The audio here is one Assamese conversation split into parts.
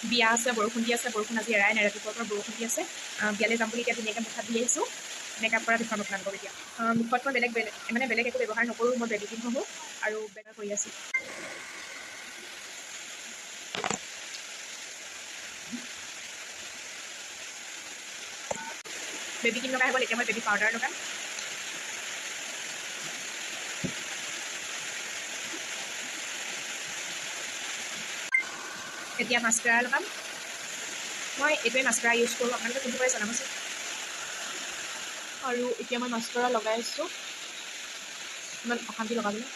বিয়া আছে, বৰষুণ দি আছে, বৰষুণ আজি এৰাই নাই, ৰাতিপুৱাৰ পৰা বৰষুণ দি আছে। বিয়ালৈ যাম বুলি এতিয়া ধুনীয়াকৈ মুখত দি আহিছোঁ। মেকআপ কৰা দেখুৱাম আপোনালোকক এতিয়া। মুখত মই বেলেগ একো ব্যৱহাৰ নকৰোঁ, মই বেবী ক্ৰীম ঘঁহোঁ আৰু ব্যৱহাৰ কৰি আছোঁ। বেবী ক্ৰীম লগাই হৈ গ'ল, এতিয়া মই বেবী পাউডাৰ লগাম। এতিয়া মাস্কাৰা লগাম। মই এইটোৱে মাস্কাৰা ইউজ কৰোঁ, আপোনালোকে কোনটো কৰে জনাবচোন। আৰু এতিয়া মই মাস্কাৰা লগাই আছোঁ, ইমান অশান্তি লগাবলৈ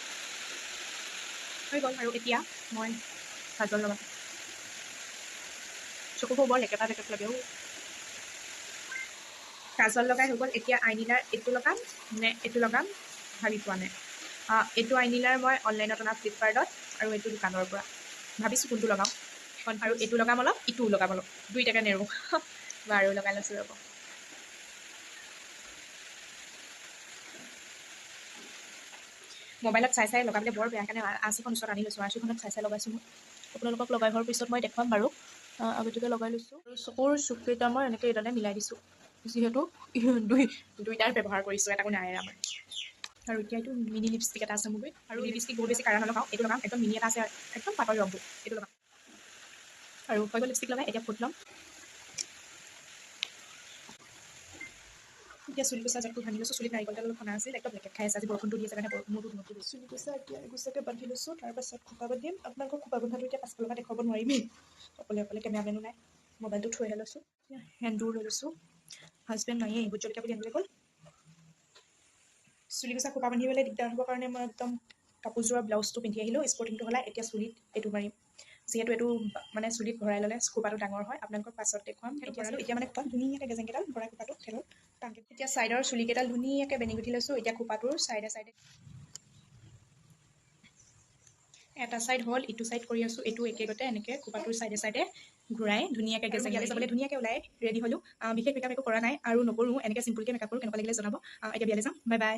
হৈ গ'ল। আৰু এতিয়া মই কাজল লগাম। চকুবোৰ বৰ লেকেটা লাগেও। কাজল লগাই হৈ গ'ল, এতিয়া আইলিনাৰ এইটো লগাম নে এইটো লগাম ভাবি পোৱা নাই। এইটো আইলিনাৰ মই অনলাইনত অনা ফ্লিপকাৰ্টত, আৰু এইটো দোকানৰ পৰা। ভাবিছোঁ কোনটো লগাওঁ। আৰু এইটো লগাম অলপ, ইটোও লগাম অলপ, দুইটাকে নেৰোঁ। বাৰু লগাই লৈছোঁ ৰ'ব। মোবাইলত চাই লগাবলৈ বৰ বেয়া, কাৰণে আৰচিখন ওচৰত আনি লৈছোঁ। আৰচিখনত চাই লগাইছোঁ মই। আপোনালোকক লগাই হোৱাৰ পিছত মই দেখুৱাম বাৰু। আগতীয়াকৈ লগাই লৈছোঁ। আৰু চকুৰ চুককেইটা মই এনেকৈ এইডালে মিলাই দিছোঁ, যিহেতু দুইটাৰ ব্যৱহাৰ কৰিছোঁ, এটাকো নাই আমাৰ। আৰু এতিয়া এইটো মিনি লিপষ্টিক এটা আছে মোৰ গুৰিত, আৰু লিপষ্টিক বহুত বেছি কাঢ়া নলগাওঁ, এইটো লগাম। একদম মিনি এটা আছে, একদম পাতল ৰংটো, এইটো লগাম। আৰু হৈ গ'ল লিপষ্টিক লগাই, এতিয়া ফুট ল'ম। এতিয়া চুলিকোছা জাকটো ভাঙি লৈছোঁ। চুলিত নাৰিকল তেল অলপ সনা আছিল, একদম লেকেট খাই আছে। আজি বৰষুণটো দি আছে কাৰণে মূৰটো ধুমুকি দিছোঁ। চুলিকোছা এতিয়া এগুচাকৈ বান্ধি লৈছোঁ, তাৰপাছত খোপা বান্ধিম। আপোনালোকক খোপা বন্ধাটো এতিয়া পাছফালৰ পৰা দেখুৱাব নোৱাৰিমেই, অকলে কেমেৰামেনো নাই। মোবাইলটো থৈহে লৈছোঁ। সেন্দুৰ লৈ লৈছোঁ। হাজবেণ্ড নায়েই, ভোট জলকীয়া বুলি আনিবলৈ গ'ল। চুলিকোছা খোপা বান্ধিবলৈ দিগদাৰ হ'বৰ কাৰণে মই একদম কাপোৰযোৰৰ ব্লাউজটো পিন্ধি আহিলোঁ, স্পৰ্টিংটো সলাই। এতিয়া চুলিত এইটো মাৰিম, যিহেতু এইটো মানে চুলিত ভৰাই ল'লে খোপাটো ডাঙৰ হয়। আপোনালোকক পাছত দেখুৱাম। এতিয়া মানে খোপাত ধুনীয়াকৈ গেজেংকেইডাল ভৰাই খোপাটো খেলোঁ টানকৈ। এতিয়া ছাইডৰ চুলিকেইডাল ধুনীয়াকৈ বেনি গুঠি লৈছোঁ। এতিয়া খোপাটোৰ চাইডে এটা ছাইড হ'ল, ইটো ছাইড কৰি আছোঁ। এইটো একেগতে এনেকৈ খোপাটোৰ চাইডে ঘূৰাই ধুনীয়াকৈ গেজেং ইয়ালৈ যাবলৈ ধুনীয়াকৈ ওলাই ৰেডি হ'লোঁ। বিশেষ মেকআপ একো কৰা নাই আৰু নকৰোঁ, এনেকৈ চিম্পুলকৈ মেকআপ কৰোঁ। কেনেকুৱা লাগিলে জনাব। এতিয়া বিয়ালৈ যাম, বাই বাই।